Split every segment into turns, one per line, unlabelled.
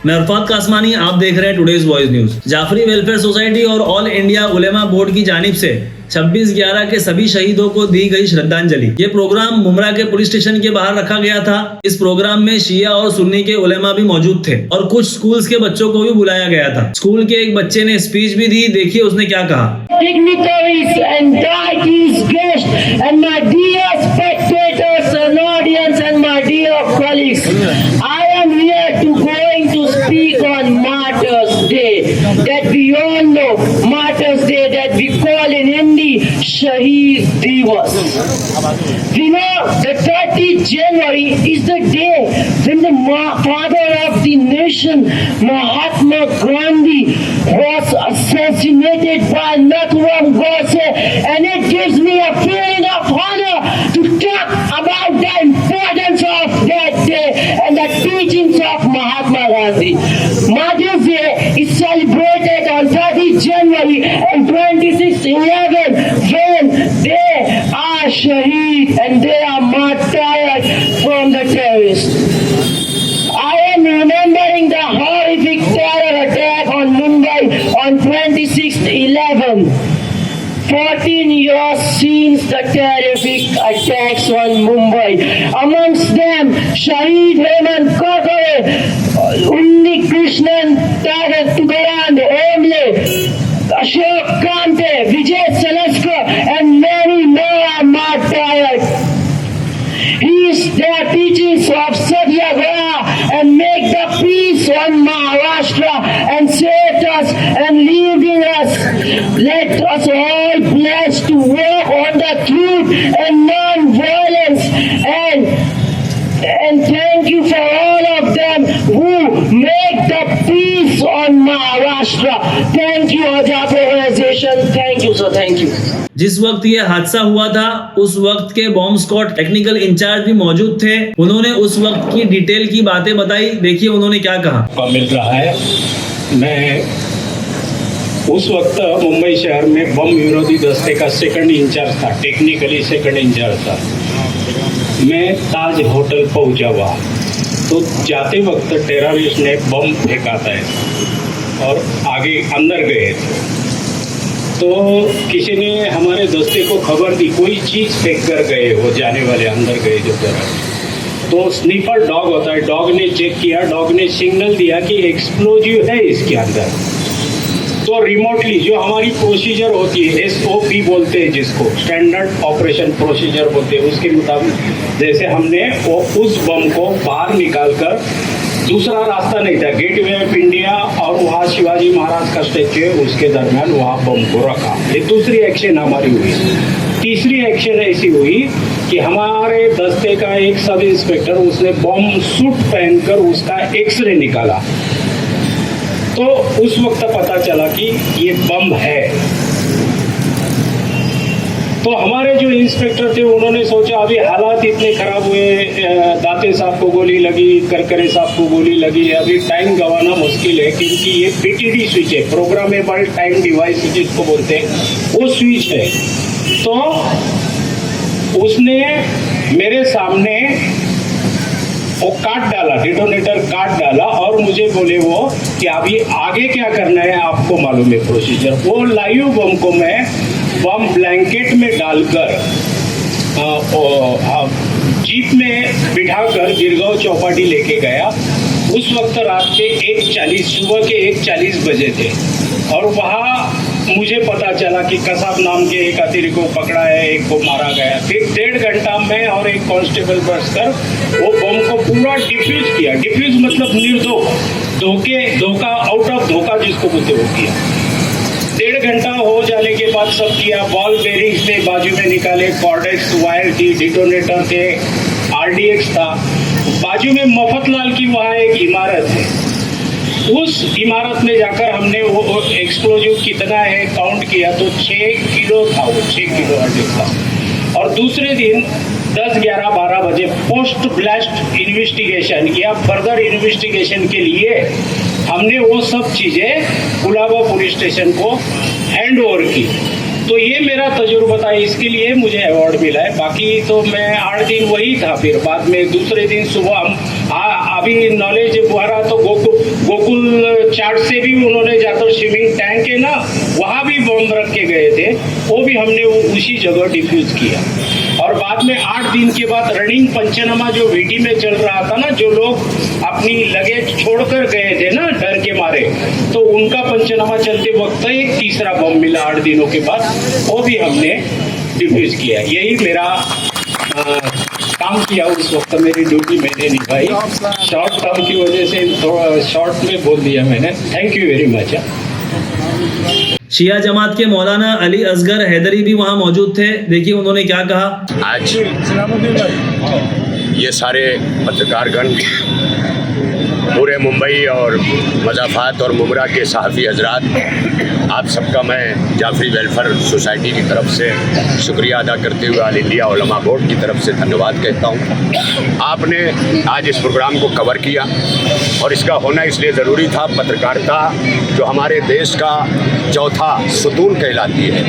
मैं अरफात कासमानी, आप देख रहे हैं today's voice news. Jafri welfare society और ऑल इंडिया उलेमा बोर्ड की जानिब से 26/11 के सभी शहीदों को दी गई श्रद्धांजलि। ये प्रोग्राम मुमरा के पुलिस स्टेशन के बाहर रखा गया था। इस प्रोग्राम में शिया और सुन्नी के उलेमा भी मौजूद थे और कुछ स्कूल्स के बच्चों को भी बुलाया गया था। स्कूल के एक बच्चे ने स्पीच भी दी, देखिए उसने क्या कहा।
Dignitaries and deities, guests and my dear spectators and audience and my dear colleagues, I am here going to speak on Martyrs Day that we all know, Martyrs Day that we call in Hindi Shaheed Divas. You know, the 30th January is the day when the father of the nation, Mahatma Gandhi, was assassinated by Nathuram Godse, and it gives me a feeling of honor to talk about the importance of that day and the teachings of Mahatma Gandhi. Mother's Day is celebrated on 30th January and 26/11 when they are shaheed and they are martyred from the terrorists. I am remembering the horrific terror attack on Mumbai on 26/11. 14 years since the terrific attacks on Mumbai. Amongst them, Shaheed Hemant Kakare, Unni Krishnan Tugaran Emle, Ashok Kante, Vijay Salaskar, and many more are martyred. He's their teachings of Satyagraha and make the peace on Maharashtra and save us and leading us. Let us all pledge to work on the truth and non-violence and thank you for all of them who make the peace on Maharashtra. Thank you, Ajab Organization. Thank you, sir. Thank you.
जिस वक्त ये हादसा हुआ था उस वक्त के bomb squad technical in charge भी मौजूद थे। उन्होंने उस वक्त की डिटेल की बातें बताई, देखिए उन्होंने क्या कहा।
मिल रहा है, मैं उस वक्त मुंबई शहर में बम विरोधी दस्ते का सेकंड इंचार्ज था, टेक्निकली सेकंड इंचार्ज था। मैं ताज होटल पहुंचा हुआ तो जाते वक्त टेररिस्ट ने बम फेंका था और आगे अंदर गए थे। तो किसी ने हमारे दस्ते को खबर दी, कोई चीज़ फेंक कर गए, वो जाने वाले अंदर गए जो तरह। तो स्नीपर डॉग होता है, डॉग ने चेक किया, डॉग ने सिग्नल दिया कि एक्सप्लोजिव है इसके अंदर। तो रिमोटली जो हमारी प्रोसीजर होती है, SOP बोलते हैं जिसको, स्टैंडर्ड ऑपरेशन प्रोसीजर बोलते हैं, उसके मुताबिक जैसे हमने वो उस बम को बाहर निकाल कर, दूसरा रास्ता नहीं था, गेटवे ऑफ इंडिया और वहाँ शिवाजी महाराज का स्टैच्यू है उसके दरमियान वहाँ बम को रखा। ये दूसरी एक्शन हमारी हुई। तीसरी एक्शन ऐसी हुई कि हमारे दस्ते का एक सब इंस्पेक्टर, उसने बम सूट पहनकर उसका एक्सरे निकाला। तो उस वक्त पता चला कि ये बम है। तो हमारे जो इंस्पेक्टर थे उन्होंने सोचा अभी हालात इतने खराब हुए, दाते साहब को गोली लगी, करकरे साहब को गोली लगी, अभी टाइम गंवाना मुश्किल है क्योंकि ये PTD स्विच है, प्रोग्रामेबल टाइम डिवाइस जिसको बोलते हैं, वो स्विच है। तो उसने मेरे सामने वो काट डाला, डिटोनेटर काट डाला और मुझे बोले वो कि अभी आगे क्या करना है आपको मालूम है प्रोसीजर। वो लाइव बम को मैं बम ब्लैंकेट में डालकर जीप में बिठाकर गिरगांव चौपाटी लेके गया। उस वक्त रात के 1:40, सुबह के 1:40 बजे थे और वहाँ मुझे पता चला कि कसाब नाम के एक अतिरिक्त को पकड़ा है, एक को मारा गया। फिर 1.5 घंटा में और एक कांस्टेबल बसकर वो बम को पूरा डिफ्यूज किया। डिफ्यूज मतलब धोखा, आउट ऑफ धोखा जिसको बोलते वो किया। 1.5 घंटा हो जाने के बाद सब किया, बॉल बेरिंग्स थे बाजू में निकाले, कॉर्डेक्स वायर थी, डिटोनेटर थे, RDX था। बाजू में मफतलाल की वहाँ एक इमारत है, उस इमारत में जाकर हमने वो एक्सप्लोजिव कितना है काउंट किया तो 6 किलो था, वो 6 किलो अधिक था। और दूसरे दिन 10, 11, 12 बजे पोस्ट ब्लास्ट इन्वेस्टिगेशन या फर्दर इन्वेस्टिगेशन के लिए हमने वो सब चीज़ें कुलाबा पुलिस स्टेशन को हैंड ओवर की। तो ये मेरा तजुर्बा था, इसके लिए मुझे अवार्ड मिला है। बाकी तो मैं 8 दिन वही था, फिर बाद में दूसरे दिन सुबह हम अभी नॉलेज हुआ तो गोकुल चाट से भी उन्होंने जाकर स्विमिंग टैंक है ना, वहाँ भी बम रख के गए थे, वो भी हमने उसी जगह डिफ्यूज किया। और बाद में 8 दिन के बाद रनिंग पंचनामा जो वीटी में चल रहा था ना, जो लोग अपनी लगेज छोड़कर गए थे ना डर के मारे, तो उनका पंचनामा चलते वक्त एक तीसरा बम मिला 8 दिनों के बाद, वो भी हमने डिफ्यूज किया। यही मेरा काम किया उस वक्त, मेरी ड्यूटी मैंने निभाई। शॉर्ट टर्म की वजह से थोड़ा शॉर्ट में बोल दिया मैंने। Thank you very much.
शिया जमात के मौलाना अली असगर हैदरी भी वहां मौजूद थे। देखिए उन्होंने क्या कहा।
आज ये सारे पत्रकारगण, पूरे मुंबई और मज़ाफ़ात और मुमरा के सहाफ़ी हजरात, आप सबका मैं जाफरी वेलफेयर सोसाइटी की तरफ से शुक्रिया अदा करते हुए ऑल इंडिया उलमा बोर्ड की तरफ से धन्यवाद कहता हूँ। आपने आज इस प्रोग्राम को कवर किया और इसका होना इसलिए ज़रूरी था। पत्रकारिता जो हमारे देश का चौथा सुतून कहलाती है,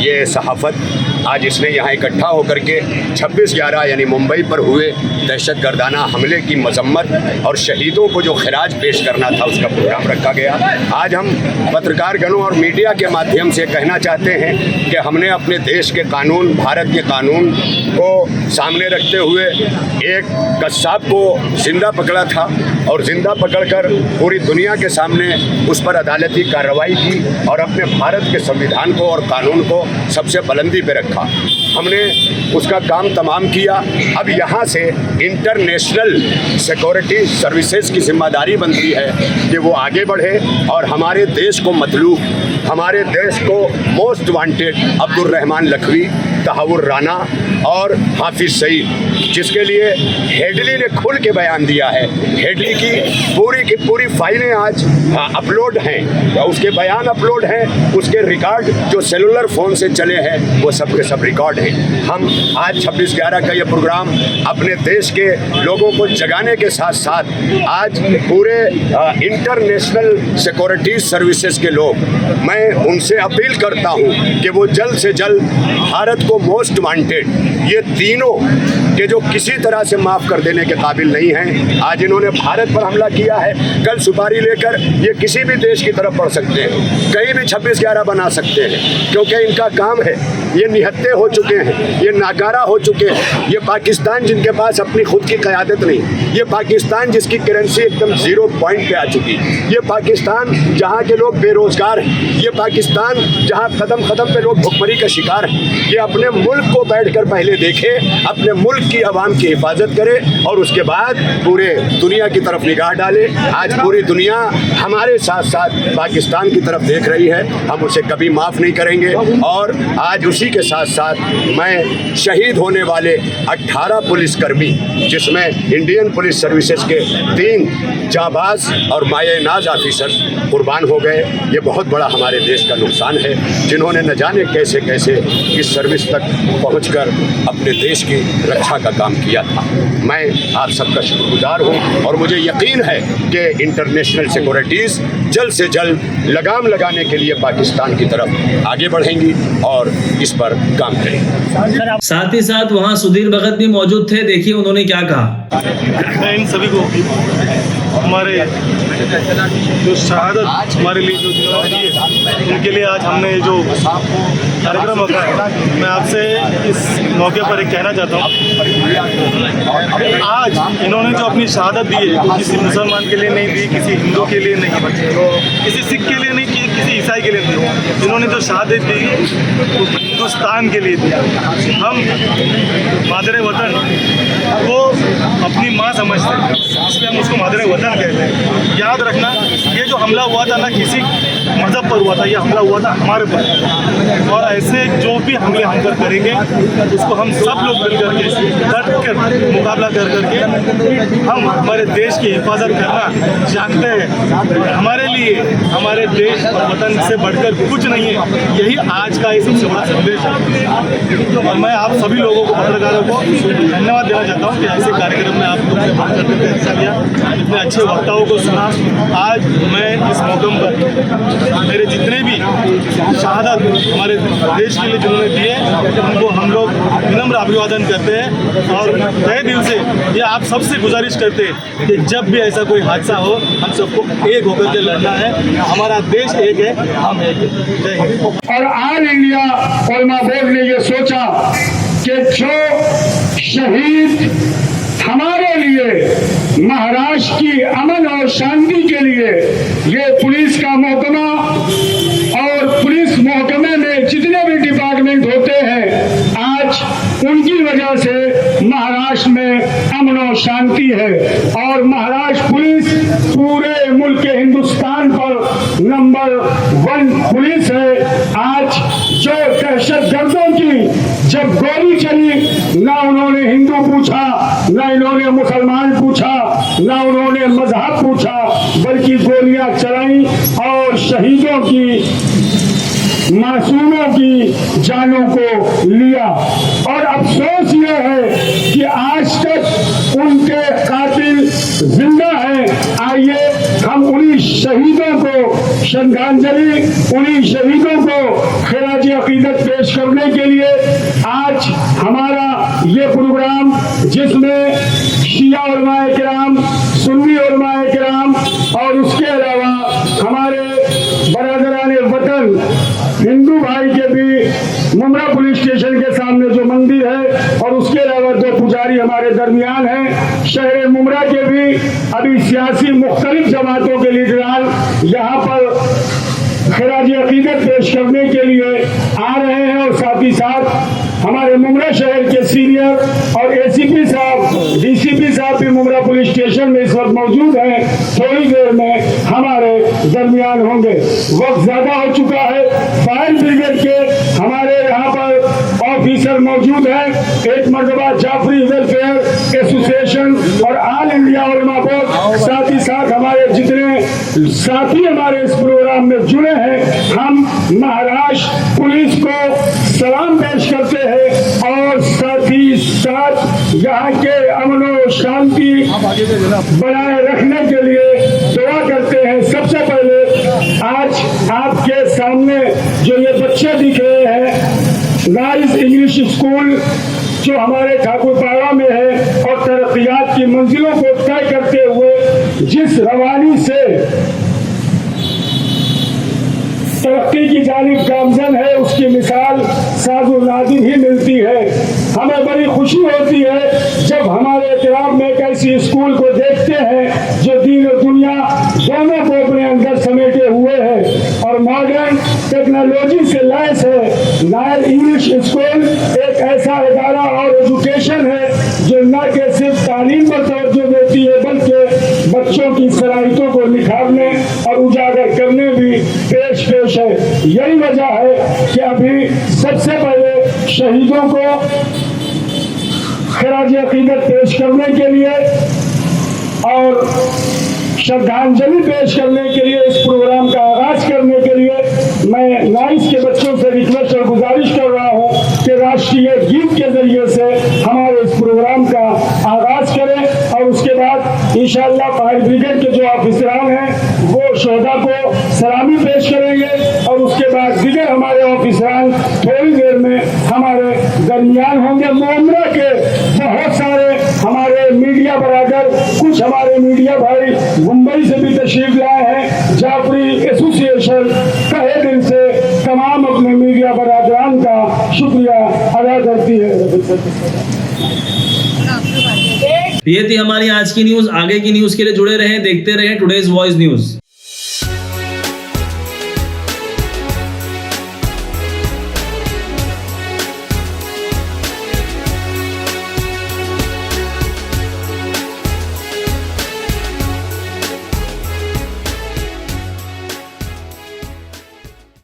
ये सहाफ़त आज इसने यहाँ इकट्ठा होकर के 26/11 यानी मुंबई पर हुए दहशतगर्दाना हमले की मजम्मत और शहीदों को जो खिराज पेश करना था, उसका प्रोग्राम रखा गया। आज हम पत्रकारगणों और मीडिया के माध्यम से कहना चाहते हैं कि हमने अपने देश के कानून, भारत के कानून को सामने रखते हुए एक कस्साब को जिंदा पकड़ा था और जिंदा पकड़कर पूरी दुनिया के सामने उस पर अदालती कार्रवाई की और अपने भारत के संविधान को और कानून को सबसे बुलंदी पे रखा। हमने उसका काम तमाम किया। अब यहाँ से इंटरनेशनल सिक्योरिटी सर्विसेज की जिम्मेदारी बनती है कि वो आगे बढ़े और हमारे देश को मतलूब, हमारे देश को मोस्ट वांटेड अब्दुल रहमान लखवी, तहावुर राना और हाफिज सईद, जिसके लिए हेडली ने खुल के बयान दिया है। हेडली की पूरी फाइलें आज अपलोड हैं, उसके बयान अपलोड हैं, उसके रिकॉर्ड जो सेलुलर फ़ोन से चले हैं वो सब के सब रिकॉर्ड हैं। हम आज 26/11 का ये प्रोग्राम अपने देश के लोगों को जगाने के साथ साथ आज पूरे इंटरनेशनल सिक्योरिटी सर्विसेज के लोग, मैं उनसे अपील करता हूँ कि वो जल्द से जल्द भारत को मोस्ट वांटेड, ये तीनों के जो किसी तरह से माफ़ कर देने के काबिल नहीं हैं, आज इन्होंने भारत पर हमला किया है, कल सुपारी लेकर ये किसी भी देश की तरफ बढ़ सकते हैं, कहीं भी 26/11 बना सकते हैं, क्योंकि इनका काम है। ये निहत्ते हो चुके हैं, ये नाकारा हो चुके हैं। ये पाकिस्तान जिनके पास अपनी खुद की क़यादत नहीं, ये पाकिस्तान जिसकी करेंसी एकदम 0 पॉइंट पे आ चुकी, ये पाकिस्तान जहाँ के लोग बेरोज़गार हैं, ये पाकिस्तान जहाँ कदम कदम पे लोग भुखमरी का शिकार हैं। ये अपने मुल्क को बैठकर पहले देखे, अपने मुल्क की आवाम की हिफाजत करे और उसके बाद पूरे दुनिया की तरफ निगाह डाले। आज पूरी दुनिया हमारे साथ साथ पाकिस्तान की तरफ देख रही है, हम उसे कभी माफ़ नहीं करेंगे। और आज उसी के साथ साथ मैं शहीद होने वाले 18 पुलिसकर्मी, जिसमें इंडियन पुलिस सर्विसेज के 3 जाबाज और माये-नाज ऑफिसर्स कुर्बान हो गए। ये बहुत बड़ा हमारे देश का नुकसान है, जिन्होंने न जाने कैसे कैसे इस सर्विस तक पहुंचकर अपने देश की रक्षा का काम किया था। मैं आप सबका शुक्रगुजार हूं और मुझे यकीन है कि इंटरनेशनल सिक्योरिटीज़ जल्द से जल्द लगाम लगाने के लिए पाकिस्तान की तरफ आगे बढ़ेंगी और इस पर काम करेंगी।
साथ ही साथ वहां सुधीर भगत भी मौजूद थे। देखिए उन्होंने क्या कहा।
मैं इन सभी को हमारे जो शहादत हमारे लिए जो दी है, उनके लिए आज हमने जो कार्यक्रम रखा है, मैं आपसे इस मौके पर एक कहना चाहता हूँ। आज इन्होंने जो अपनी शहादत दी है, वो किसी मुसलमान के लिए नहीं दी, किसी हिंदू के लिए नहीं, किसी सिख के लिए नहीं, किसी ईसाई के लिए नहीं। इन्होंने जो शहादत दी वो हिंदुस्तान के लिए दी। हम मादरे वतन को अपनी माँ समझते हैं, इसलिए हम उसको मादरे वतन कहते हैं। याद रखना, ये जो हमला हुआ था ना किसी मज़हब पर हुआ था, ये हमला हुआ था हमारे पर। और ऐसे जो भी हमले हम कर करेंगे, उसको हम सब लोग मिल करके डट कर मुकाबला कर करके हम हमारे देश की हिफाजत करना जानते हैं। हमारे लिए हमारे देश और वतन से बढ़कर कुछ नहीं है। यही आज का एक सबसे बड़ा संदेश है। और मैं आप सभी लोगों को, पत्रकारों को धन्यवाद देना चाहता हूँ कि ऐसे कार्यक्रम में आप लोग ने बात करने का हिस्सा लिया, इतने अच्छे वक्ताओं को सुना। आज मैं इस मौके पर मेरे जितने भी शहादत हमारे देश के लिए जिन्होंने दिए उनको हम लोग विनम्र अभिवादन करते हैं और तहे दिल से ये आप सबसे गुजारिश करते हैं कि जब भी ऐसा कोई हादसा हो हम सबको एक होकर के लड़ना है। हमारा देश एक है, हम एक है। जय हिंद।
और ऑल इंडिया उलमा बोर्ड ने ये सोचा कि जो शहीद हमारे लिए महाराष्ट्र की अमन और शांति के लिए ये पुलिस का महकमा और पुलिस महकमे में जितने भी डिपार्टमेंट होते हैं आज उनकी वजह से महाराष्ट्र में अमन और शांति है और महाराष्ट्र पुलिस पूरे मुल्क हिंदुस्तान पर नंबर 1 पुलिस है। आज जो दहशतगर्दों की जब गोली चली ना उन्होंने हिंदू पूछा, ना इन्होंने मुसलमान पूछा, ना उन्होंने मजहब पूछा, बल्कि गोलियां चलाई और शहीदों की मासूमों की जानों को लिया। और अफसोस ये है कि आज तक उनके कातिल जिंदा हैं। आइए हम उन्हीं शहीदों को श्रद्धांजलि, उन्हीं शहीदों को खिराज अकीदत पेश करने के लिए आज हमारा ये प्रोग्राम, जिसमें शिया उलमाए किराम, सुन्नी उलमाए किराम और उसके अलावा हमारे बरादरान वतन हिंदू भाई के भी मुमरा पुलिस स्टेशन के सामने जो मंदिर है और उसके अलावा 2 पुजारी हमारे दरमियान हैं। शहर मुमरा के भी अभी सियासी मुख्तलिफ जमातों के लीडरान यहाँ पर खिराज अकीदत पेश करने के लिए आ रहे हैं और साथ ही साथ हमारे मुमरा शहर के सीनियर और एसीपी साहब, डीसीपी साहब भी मुमरा पुलिस स्टेशन में इस वक्त मौजूद हैं। थोड़ी देर में हमारे दरमियान होंगे। वक्त ज्यादा हो चुका है। फायर ब्रिगेड के हमारे यहाँ पर ऑफिसर मौजूद हैं। एक मरतबा जाफरी वेलफेयर एसोसिएशन और ऑल इंडिया उलमा बोर्ड, साथ ही साथ हमारे जितने साथी हमारे इस प्रोग्राम में जुड़े हैं, हम महाराष्ट्र पुलिस को सलाम पेश करते हैं और साथ ही साथ यहाँ के अमन और शांति बनाए रखने के लिए दुआ करते हैं। सबसे पहले आज आपके सामने जो ये बच्चे दिख रहे हैं, नाइस इंग्लिश स्कूल जो हमारे ठाकुरपाड़ा में है और तरक्कियात की मंजिलों को तय करते हुए जिस रवानी से तरक्की की जानिब गामजन है, उसकी मिसाल साजुल नादिर ही मिलती है। हमें बड़ी खुशी होती है जब हमारे इतिराफ में एक ऐसी स्कूल को देखते हैं जो दीन और दुनिया दोनों को अपने अंदर समेटे हुए है और मॉडर्न टेक्नोलॉजी से लैस है। नायर इंग्लिश स्कूल एक ऐसा इदारा और एजुकेशन है जो न के सिर्फ तालीम पर तवज्जो देती है बल्कि बच्चों की सलाहियतों को निखारने और उजागर करने भी पेश है। यही वजह है कि अभी सबसे पहले शहीदों को खिराज अकीदत पेश करने के लिए और श्रद्धांजलि पेश करने के लिए, इस प्रोग्राम का आगाज करने के लिए मैं नाइस के बच्चों से रिक्वेस्ट और गुजारिश कर रहा हूं कि राष्ट्रीय गीत के जरिए से हमारे इस प्रोग्राम का आगाज करें और उसके बाद इंशाअल्लाह फायर ब्रिगेड के जो ऑफिसरान हैं वो शोहदा को सलामी पेश करेंगे और उसके बाद दीगर हमारे ऑफिसरान थोड़ी देर में हमारे दरमियान होंगे। मुमरा के बहुत सारे हमारे मीडिया बरादर, कुछ हमारे मीडिया भाई मुंबई से भी तशरीफ लाए हैं। जाफरी एसोसिएशन तहे दिल से तमाम अपने मीडिया बरादरान का शुक्रिया अदा करती है।
ये थी हमारी आज की न्यूज। आगे की न्यूज के लिए जुड़े रहें, देखते रहें टुडेज वॉइस न्यूज।